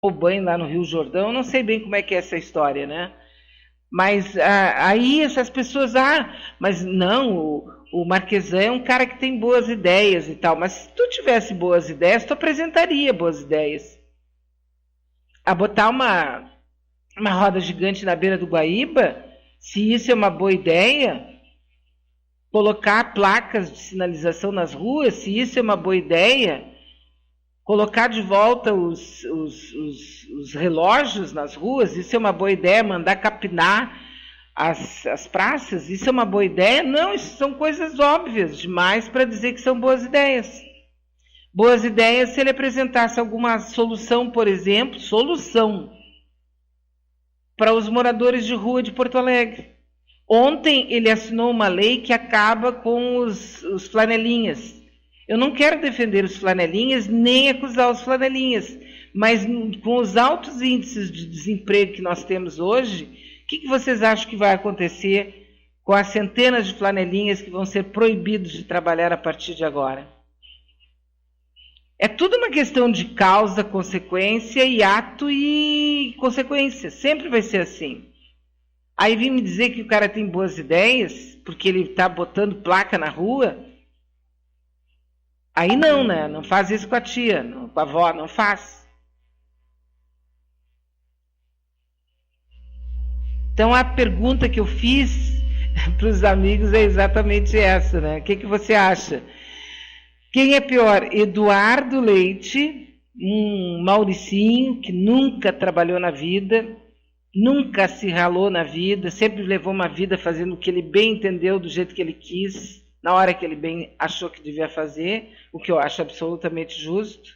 o banho lá no Rio Jordão, não sei bem como é que é essa história, né? Mas aí essas pessoas, mas não, o Marquesan é um cara que tem boas ideias e tal, mas se tu tivesse boas ideias, tu apresentaria boas ideias. A botar uma roda gigante na beira do Guaíba, se isso é uma boa ideia, colocar placas de sinalização nas ruas, se isso é uma boa ideia, colocar de volta os relógios nas ruas, isso é uma boa ideia, mandar capinar as praças, isso é uma boa ideia? Não, isso são coisas óbvias demais para dizer que são boas ideias. Boas ideias se ele apresentasse alguma solução, por exemplo, para os moradores de rua de Porto Alegre. Ontem ele assinou uma lei que acaba com os flanelinhas. Eu não quero defender os flanelinhas, nem acusar os flanelinhas, mas com os altos índices de desemprego que nós temos hoje, o que vocês acham que vai acontecer com as centenas de flanelinhas que vão ser proibidos de trabalhar a partir de agora? É tudo uma questão de causa, consequência e ato e consequência. Sempre vai ser assim. Aí vem me dizer que o cara tem boas ideias, porque ele está botando placa na rua. Aí não, né? Não faz isso com a tia, com a avó, não faz. Então a pergunta que eu fiz para os amigos é exatamente essa, né? O que você acha? Quem é pior, Eduardo Leite, um Mauricinho que nunca trabalhou na vida, nunca se ralou na vida, sempre levou uma vida fazendo o que ele bem entendeu, do jeito que ele quis, na hora que ele bem achou que devia fazer, o que eu acho absolutamente justo.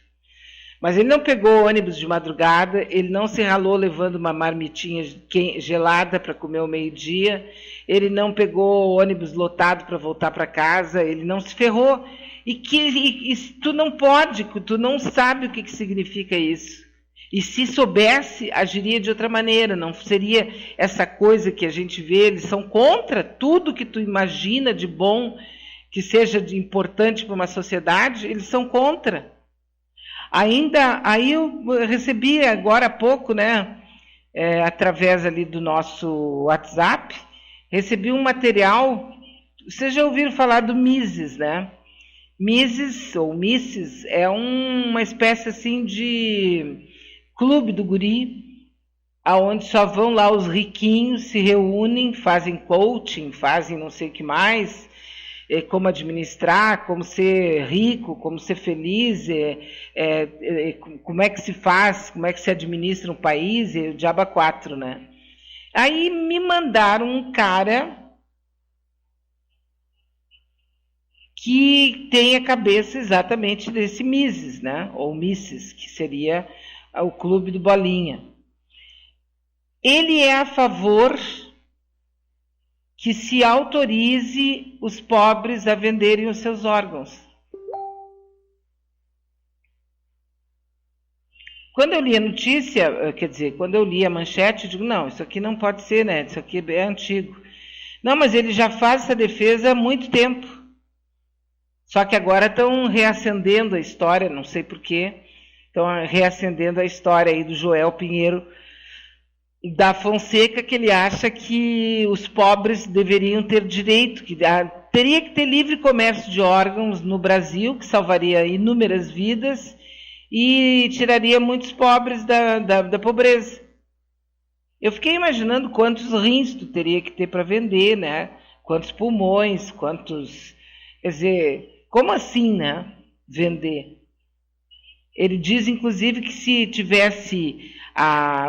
Mas ele não pegou ônibus de madrugada, ele não se ralou levando uma marmitinha gelada para comer ao meio-dia, ele não pegou ônibus lotado para voltar para casa, ele não se ferrou. E tu não pode, tu não sabe o que significa isso. E se soubesse, agiria de outra maneira, não seria essa coisa que a gente vê, eles são contra tudo que tu imagina de bom, que seja importante para uma sociedade, eles são contra. Aí eu recebi agora há pouco, né, através ali do nosso WhatsApp, recebi um material, vocês já ouviram falar do Mises, né? Mises, ou Misses, é uma espécie assim de clube do guri, aonde só vão lá os riquinhos, se reúnem, fazem coaching, fazem não sei o que mais, como administrar, como ser rico, como ser feliz, como é que se faz, como é que se administra um país, e o diabo a quatro, né? Aí me mandaram um cara que tem a cabeça exatamente desse Mises, né? Ou Misses, que seria o clube do Bolinha. Ele é a favor que se autorize os pobres a venderem os seus órgãos. Quando eu li a notícia, quer dizer, quando eu li a manchete, eu digo, não, isso aqui não pode ser, né? Isso aqui é antigo. Não, mas ele já faz essa defesa há muito tempo. Só que agora estão reacendendo a história, não sei porquê, estão reacendendo a história aí do Joel Pinheiro da Fonseca, que ele acha que os pobres deveriam ter direito, que teria que ter livre comércio de órgãos no Brasil, que salvaria inúmeras vidas e tiraria muitos pobres da pobreza. Eu fiquei imaginando quantos rins tu teria que ter para vender, né? Quantos pulmões, quantos... Quer dizer, como assim, né? Vender. Ele diz, inclusive, que se tivesse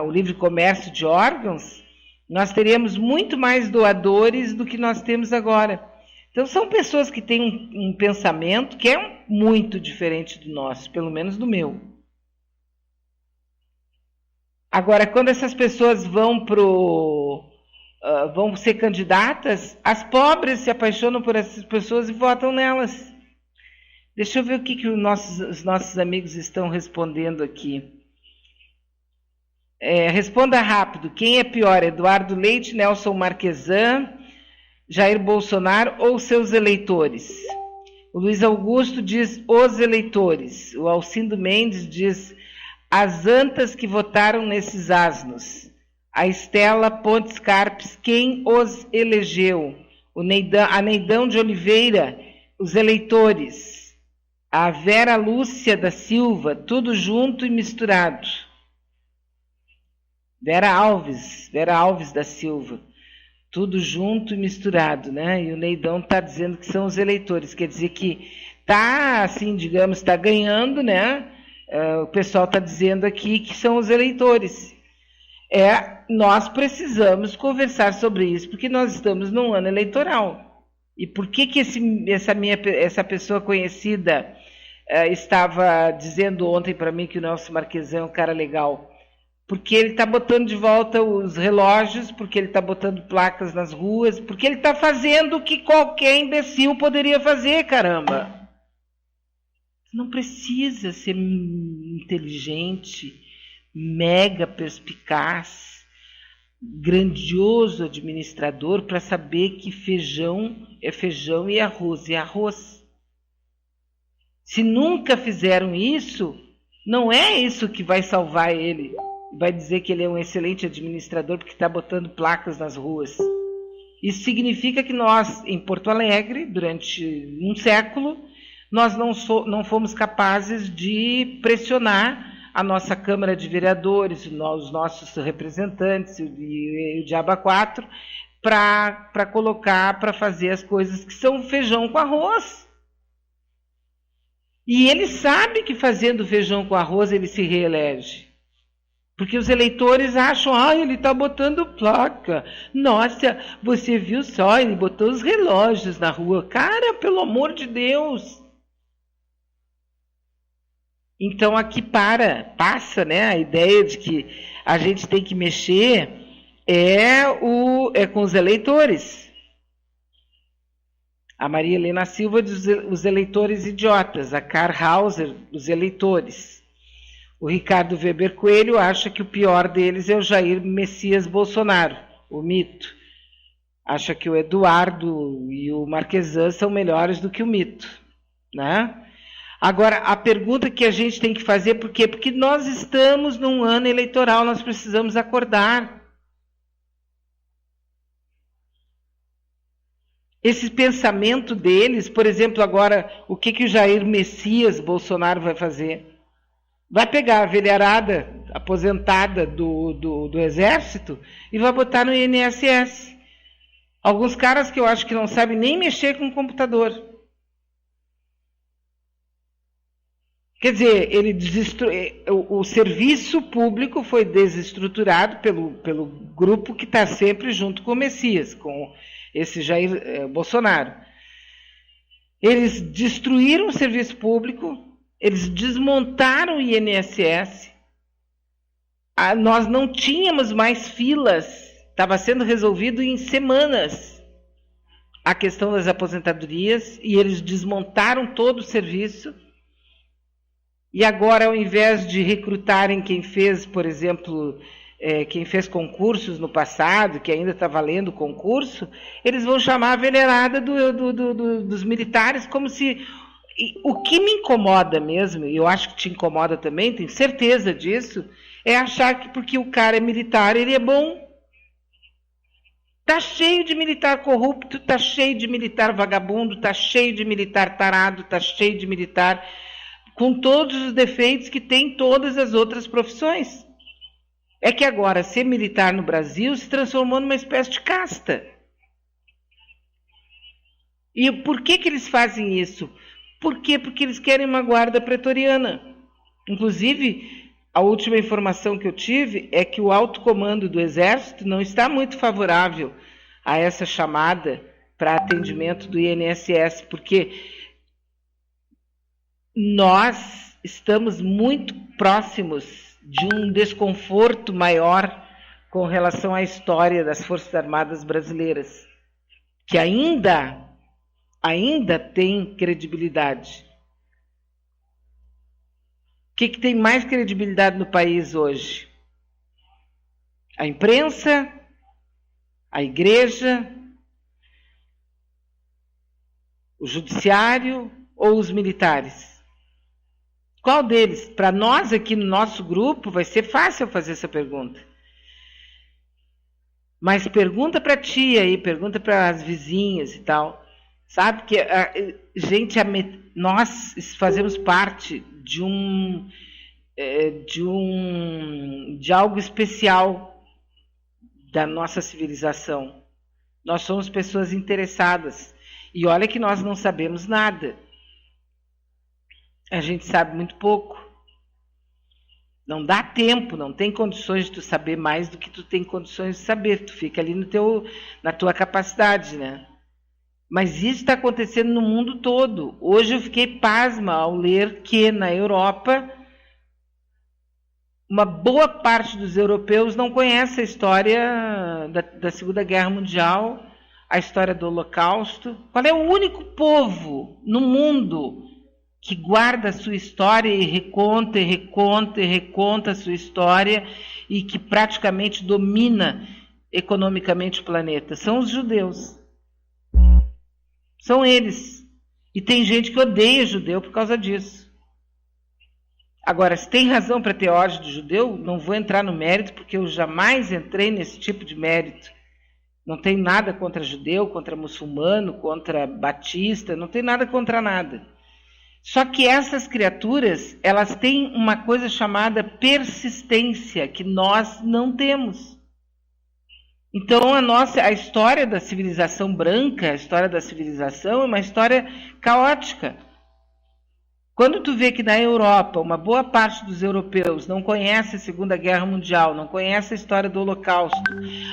o livre comércio de órgãos, nós teríamos muito mais doadores do que nós temos agora. Então, são pessoas que têm um pensamento que é muito diferente do nosso, pelo menos do meu. Agora, quando essas pessoas vão ser candidatas, as pobres se apaixonam por essas pessoas e votam nelas. Deixa eu ver o que os nossos amigos estão respondendo aqui. Responda rápido. Quem é pior, Eduardo Leite, Nelson Marquesan, Jair Bolsonaro ou seus eleitores? O Luiz Augusto diz os eleitores. O Alcindo Mendes diz As antas que votaram nesses asnos. A Estela Pontes Carpes, quem os elegeu? A Neidão de Oliveira, os eleitores. A Vera Lúcia da Silva, tudo junto e misturado. Vera Alves da Silva, tudo junto e misturado, né? E o Neidão está dizendo que são os eleitores, quer dizer que está, assim, digamos, está ganhando, né? O pessoal está dizendo aqui que são os eleitores. Nós precisamos conversar sobre isso, porque nós estamos num ano eleitoral. E por que essa pessoa conhecida estava dizendo ontem para mim que o Nelson Marquesan é um cara legal? Porque ele está botando de volta os relógios, porque ele está botando placas nas ruas, porque ele está fazendo o que qualquer imbecil poderia fazer, caramba. Não precisa ser inteligente, mega perspicaz, grandioso administrador para saber que feijão é feijão e arroz é arroz. Se nunca fizeram isso, não é isso que vai salvar ele. Vai dizer que ele é um excelente administrador porque está botando placas nas ruas. Isso significa que nós, em Porto Alegre, durante um século, nós não fomos capazes de pressionar a nossa Câmara de Vereadores, os nossos representantes e o Diaba 4, para colocar, para fazer as coisas que são feijão com arroz. E ele sabe que fazendo feijão com arroz ele se reelege. Porque os eleitores acham, ele está botando placa. Nossa, você viu só, ele botou os relógios na rua. Cara, pelo amor de Deus. Então aqui passa, né, a ideia de que a gente tem que mexer com os eleitores. A Maria Helena Silva diz os eleitores idiotas, a Karl Hauser, os eleitores. O Ricardo Weber Coelho acha que o pior deles é o Jair Messias Bolsonaro, o mito. Acha que o Eduardo e o Marquesan são melhores do que o mito, né? Agora, a pergunta que a gente tem que fazer, por quê? Porque nós estamos num ano eleitoral, nós precisamos acordar. Esse pensamento deles, por exemplo, agora, o que o Jair Messias Bolsonaro vai fazer? Vai pegar a velharada aposentada do Exército e vai botar no INSS. Alguns caras que eu acho que não sabem nem mexer com o computador. Quer dizer, o serviço público foi desestruturado pelo grupo que está sempre junto com o Messias, com esse Jair Bolsonaro. Eles destruíram o serviço público, eles desmontaram o INSS, nós não tínhamos mais filas, estava sendo resolvido em semanas a questão das aposentadorias, e eles desmontaram todo o serviço. E agora, ao invés de recrutarem quem fez, por exemplo, quem fez concursos no passado, que ainda está valendo concurso, eles vão chamar a venerada dos militares como se... O que me incomoda mesmo, e eu acho que te incomoda também, tenho certeza disso, é achar que porque o cara é militar, ele é bom. Está cheio de militar corrupto, está cheio de militar vagabundo, está cheio de militar tarado, está cheio de militar... com todos os defeitos que tem todas as outras profissões. É que agora, ser militar no Brasil se transformou numa espécie de casta. E por que eles fazem isso? Por quê? Porque eles querem uma guarda pretoriana. Inclusive, a última informação que eu tive é que o alto comando do Exército não está muito favorável a essa chamada para atendimento do INSS, porque... nós estamos muito próximos de um desconforto maior com relação à história das Forças Armadas brasileiras, que ainda tem credibilidade. O que tem mais credibilidade no país hoje? A imprensa, a igreja, o judiciário ou os militares? Qual deles? Para nós aqui no nosso grupo vai ser fácil fazer essa pergunta. Mas pergunta para a tia aí, pergunta para as vizinhas e tal. Sabe que nós fazemos parte de algo especial da nossa civilização. Nós somos pessoas interessadas. E olha que nós não sabemos nada. A gente sabe muito pouco. Não dá tempo, não tem condições de tu saber mais do que tu tem condições de saber. Tu fica ali na tua capacidade, né? Mas isso está acontecendo no mundo todo. Hoje eu fiquei pasma ao ler que na Europa uma boa parte dos europeus não conhece a história da Segunda Guerra Mundial, a história do Holocausto. Qual é o único povo no mundo que guarda a sua história e reconta, e reconta, e reconta a sua história e que praticamente domina economicamente o planeta? São os judeus. São eles. E tem gente que odeia judeu por causa disso. Agora, se tem razão para ter ódio do judeu, não vou entrar no mérito, porque eu jamais entrei nesse tipo de mérito. Não tenho nada contra judeu, contra muçulmano, contra batista, não tenho nada contra nada. Só que essas criaturas, elas têm uma coisa chamada persistência, que nós não temos. Então a história da civilização branca, a história da civilização é uma história caótica. Quando tu vê que na Europa, uma boa parte dos europeus não conhece a Segunda Guerra Mundial, não conhece a história do Holocausto.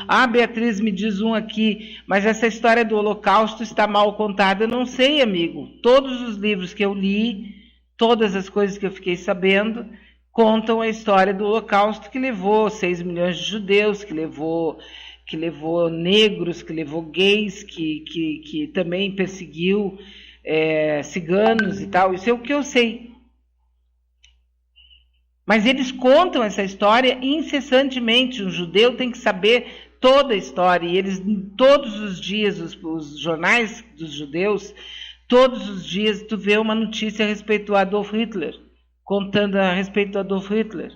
Ah, Beatriz, me diz um aqui, mas essa história do Holocausto está mal contada. Eu não sei, amigo. Todos os livros que eu li, todas as coisas que eu fiquei sabendo, contam a história do Holocausto, que levou 6 milhões de judeus, que levou negros, que levou gays, que também perseguiu ciganos e tal. Isso é o que eu sei. Mas eles contam essa história incessantemente. Um judeu tem que saber toda a história. E eles, todos os dias, os jornais dos judeus, todos os dias tu vê uma notícia a respeito do Adolf Hitler, contando a respeito do Adolf Hitler.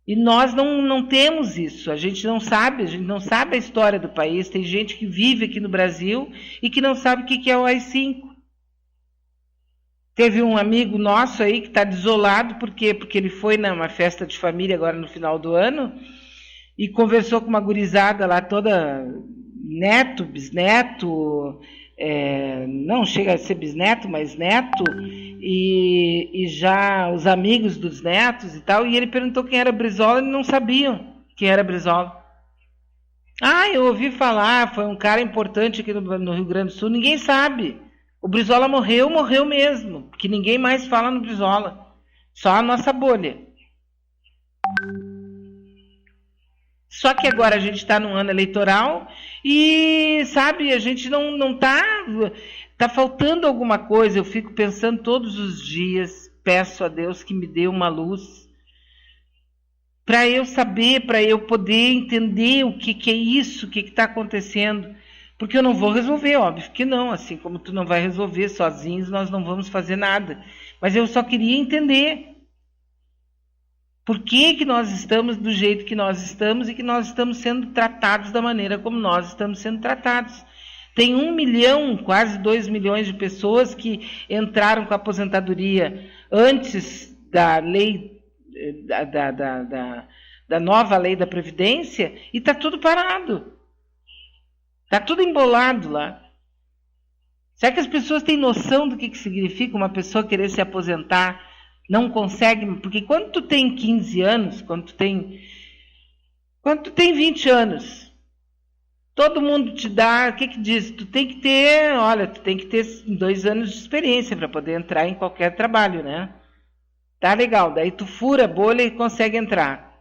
E nós não temos isso, a gente não sabe a história do país. Tem gente que vive aqui no Brasil e que não sabe o que é o AI-5. Teve um amigo nosso aí que está desolado, porque ele foi numa festa de família agora no final do ano e conversou com uma gurizada lá toda, neto, bisneto, não chega a ser bisneto, mas neto, e já os amigos dos netos e tal, e ele perguntou quem era Brizola, e não sabiam quem era Brizola. Ah, eu ouvi falar, foi um cara importante aqui no Rio Grande do Sul. Ninguém sabe. O Brizola morreu mesmo, porque ninguém mais fala no Brizola, só a nossa bolha. Só que agora a gente está num ano eleitoral e, sabe, a gente não está faltando alguma coisa. Eu fico pensando todos os dias, peço a Deus que me dê uma luz para eu saber, para eu poder entender o que é isso, o que está acontecendo. Porque eu não vou resolver, óbvio que não, assim como tu não vai resolver, sozinhos nós não vamos fazer nada. Mas eu só queria entender por que nós estamos do jeito que nós estamos e que nós estamos sendo tratados da maneira como nós estamos sendo tratados. Tem 1 milhão, quase 2 milhões de pessoas que entraram com a aposentadoria antes da lei, da nova lei da Previdência, e está tudo parado. Está tudo embolado lá. Será que as pessoas têm noção do que significa uma pessoa querer se aposentar? Não consegue, porque quando tu tem 15 anos, quando tu tem 20 anos, todo mundo te dá, o que diz? Tu tem que ter 2 anos de experiência para poder entrar em qualquer trabalho, né? Tá legal, daí tu fura a bolha e consegue entrar.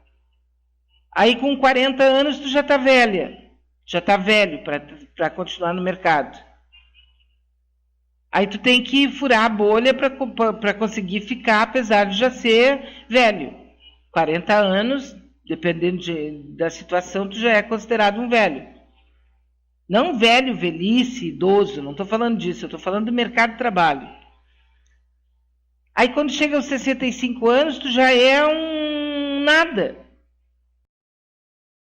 Aí com 40 anos tu já tá velha. Já está velho para continuar no mercado. Aí tu tem que furar a bolha para conseguir ficar, apesar de já ser velho. 40 anos, dependendo da situação, tu já é considerado um velho. Não velho, velhice, idoso, não estou falando disso, eu estou falando do mercado de trabalho. Aí quando chega aos 65 anos, tu já é um nada.